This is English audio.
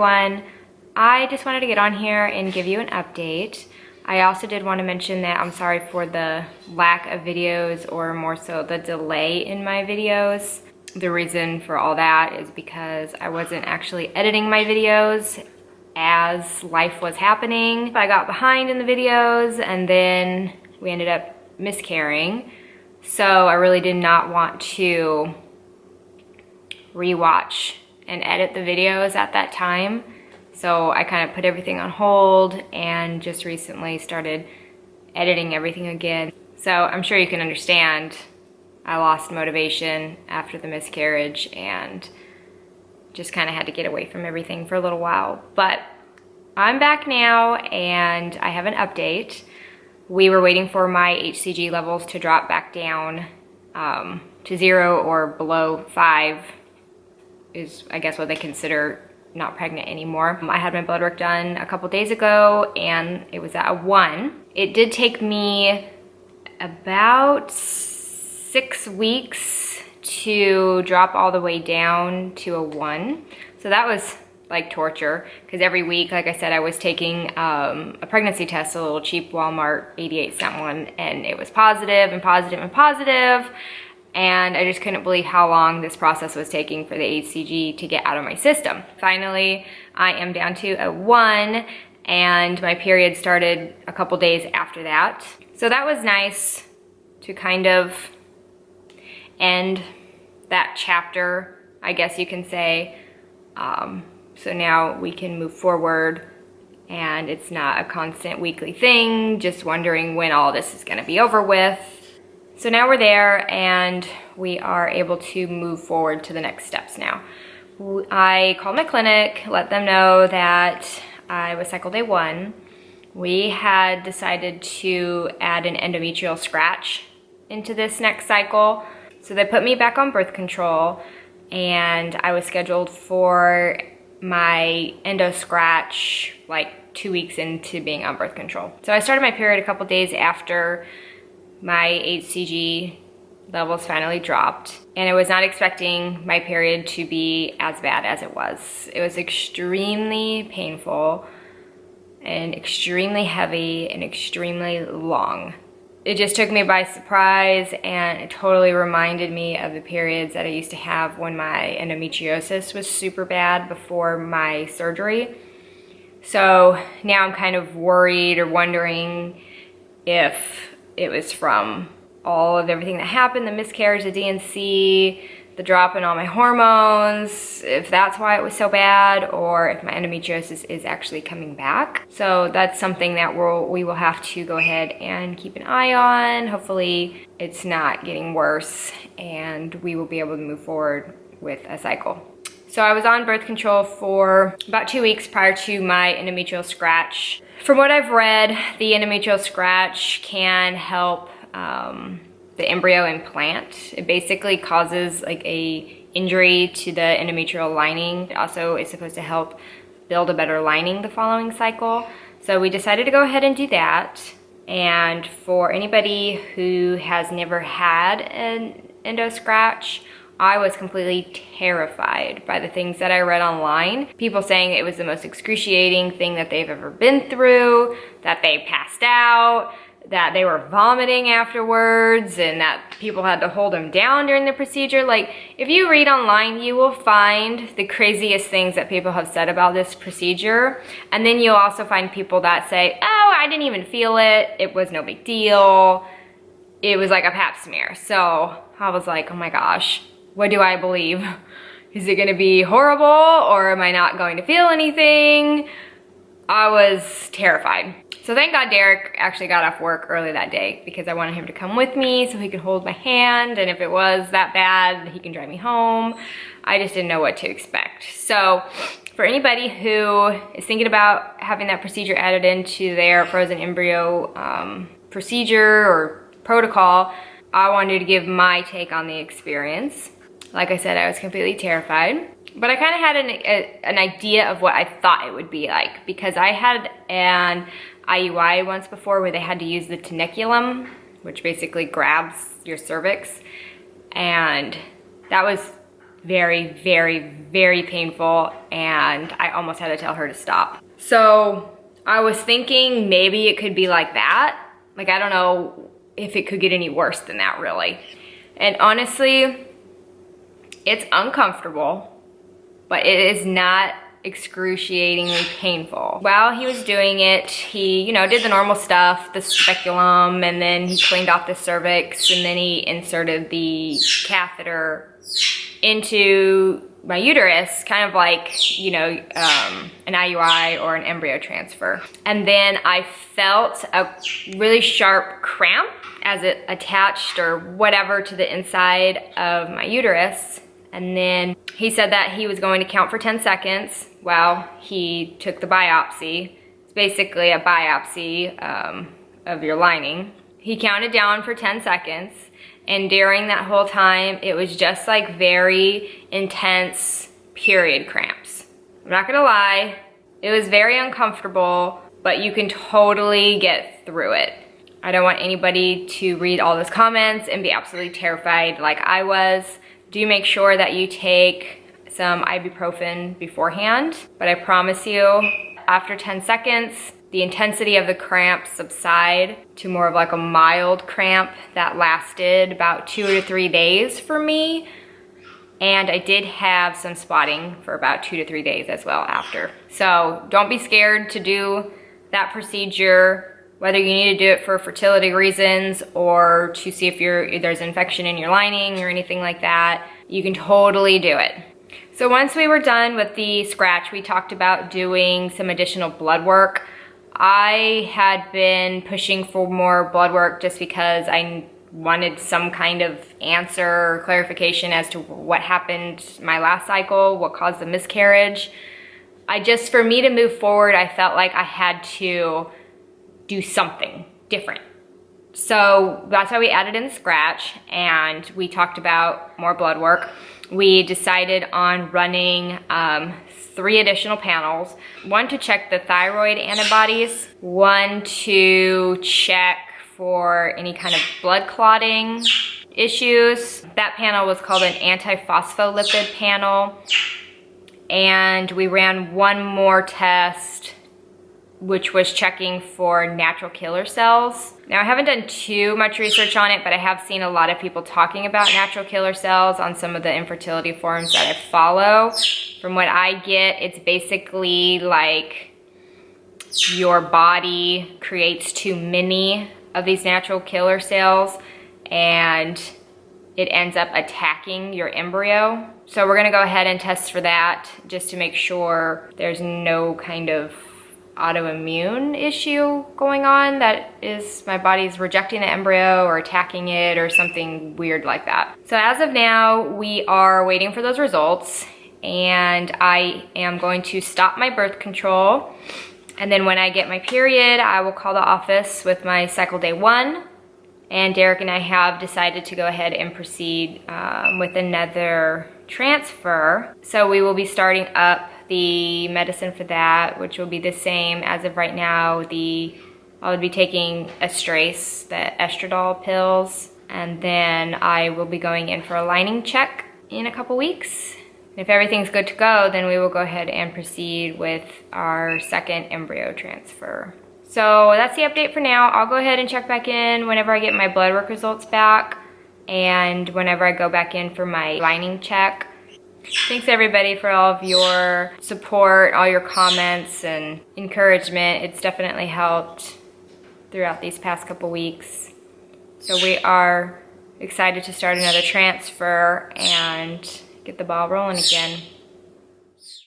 everyone. I just wanted to get on here and give you an update. I also did want to mention that I'm sorry for the lack of videos, or more so the delay in my videos. The reason for all that is because I wasn't actually editing my videos as life was happening. I got behind in the videos and then we ended up miscarrying. So I really did not want to rewatch and edit the videos at that time. So I kind of put everything on hold and just recently started editing everything again. So I'm sure you can understand I lost motivation after the miscarriage and just kind of had to get away from everything for a little while. But I'm back now and I have an update. We were waiting for my HCG levels to drop back down to 0 or below 5 is, I guess, what they consider not pregnant anymore. I had my blood work done a couple days ago and it was at a 1. It did take me about 6 weeks to drop all the way down to a 1. So that was like torture, because every week, like I said, I was taking a pregnancy test, a little cheap Walmart 88-cent one, and it was positive and positive and positive. And I just couldn't believe how long this process was taking for the HCG to get out of my system. Finally, I am down to a 1, and my period started a couple days after that. So that was nice to kind of end that chapter, I guess you can say. So now we can move forward and it's not a constant weekly thing, just wondering when all this is gonna be over with. So now we're there and we are able to move forward to the next steps now. I called my clinic, let them know that I was cycle day 1. We had decided to add an endometrial scratch into this next cycle. So they put me back on birth control and I was scheduled for my endo scratch like 2 weeks into being on birth control. So I started my period a couple days after my HCG levels finally dropped, and I was not expecting my period to be as bad as it was. It was extremely painful and extremely heavy and extremely long. It just took me by surprise, and it totally reminded me of the periods that I used to have when my endometriosis was super bad before my surgery. So now I'm kind of worried or wondering if it was from all of everything that happened, the miscarriage, the D&C, the drop in all my hormones, if that's why it was so bad, or if my endometriosis is actually coming back. So that's something that we will have to go ahead and keep an eye on. Hopefully it's not getting worse and we will be able to move forward with a cycle. So I was on birth control for about 2 weeks prior to my endometrial scratch. From what I've read, the endometrial scratch can help the embryo implant. It basically causes like a injury to the endometrial lining. It also is supposed to help build a better lining the following cycle. So we decided to go ahead and do that. And for anybody who has never had an endo scratch, I was completely terrified by the things that I read online. People saying it was the most excruciating thing that they've ever been through, that they passed out, that they were vomiting afterwards, and that people had to hold them down during the procedure. Like, if you read online, you will find the craziest things that people have said about this procedure. And then you'll also find people that say, oh, I didn't even feel it. It was no big deal. It was like a pap smear. So I was like, oh my gosh, what do I believe? Is it gonna be horrible, or am I not going to feel anything? I was terrified. So thank God Derek actually got off work early that day, because I wanted him to come with me so he could hold my hand, and if it was that bad, he can drive me home. I just didn't know what to expect. So for anybody who is thinking about having that procedure added into their frozen embryo procedure or protocol, I wanted to give my take on the experience. Like I said, I was completely terrified. But I kind of had an idea of what I thought it would be like, because I had an IUI once before where they had to use the teneculum, which basically grabs your cervix, and that was very, very, very painful, and I almost had to tell her to stop. So I was thinking maybe it could be like that. Like, I don't know if it could get any worse than that, really. And honestly, it's uncomfortable, but it is not excruciatingly painful. While he was doing it, he, you know, did the normal stuff, the speculum, and then he cleaned off the cervix, and then he inserted the catheter into my uterus, kind of like, you know, an IUI or an embryo transfer. And then I felt a really sharp cramp as it attached or whatever to the inside of my uterus. And then he said that he was going to count for 10 seconds while he took the biopsy. It's basically a biopsy of your lining. He counted down for 10 seconds. And during that whole time, it was just like very intense period cramps. I'm not gonna lie, it was very uncomfortable, but you can totally get through it. I don't want anybody to read all those comments and be absolutely terrified like I was. Do make sure that you take some ibuprofen beforehand, but I promise you, after 10 seconds, the intensity of the cramps subside to more of like a mild cramp that lasted about 2 to 3 days for me. And I did have some spotting for about 2 to 3 days as well after. So don't be scared to do that procedure, whether you need to do it for fertility reasons or to see if there's infection in your lining or anything like that. You can totally do it. So once we were done with the scratch, we talked about doing some additional blood work. I had been pushing for more blood work just because I wanted some kind of answer or clarification as to what happened my last cycle, what caused the miscarriage. For me to move forward, I felt like I had to do something different. So that's why we added in the scratch, and we talked about more blood work. We decided on running 3 additional panels. 1 to check the thyroid antibodies, 1 to check for any kind of blood clotting issues. That panel was called an antiphospholipid panel. And we ran 1 more test, which was checking for natural killer cells. Now, I haven't done too much research on it, but I have seen a lot of people talking about natural killer cells on some of the infertility forums that I follow. From what I get, it's basically like your body creates too many of these natural killer cells and it ends up attacking your embryo. So we're gonna go ahead and test for that just to make sure there's no kind of autoimmune issue going on, that is my body's rejecting the embryo or attacking it or something weird like that. So as of now, we are waiting for those results, and I am going to stop my birth control. And then when I get my period, I will call the office with my cycle day 1. And Derek and I have decided to go ahead and proceed with another transfer. So we will be starting up the medicine for that, which will be the same as of right now. I would be taking Estrace, the estradiol pills, and then I will be going in for a lining check in a couple weeks. If everything's good to go, then we will go ahead and proceed with our second embryo transfer. So that's the update for now. I'll go ahead and check back in whenever I get my blood work results back and whenever I go back in for my lining check. Thanks everybody for all of your support, all your comments and encouragement. It's definitely helped throughout these past couple weeks. So we are excited to start another transfer and get the ball rolling again.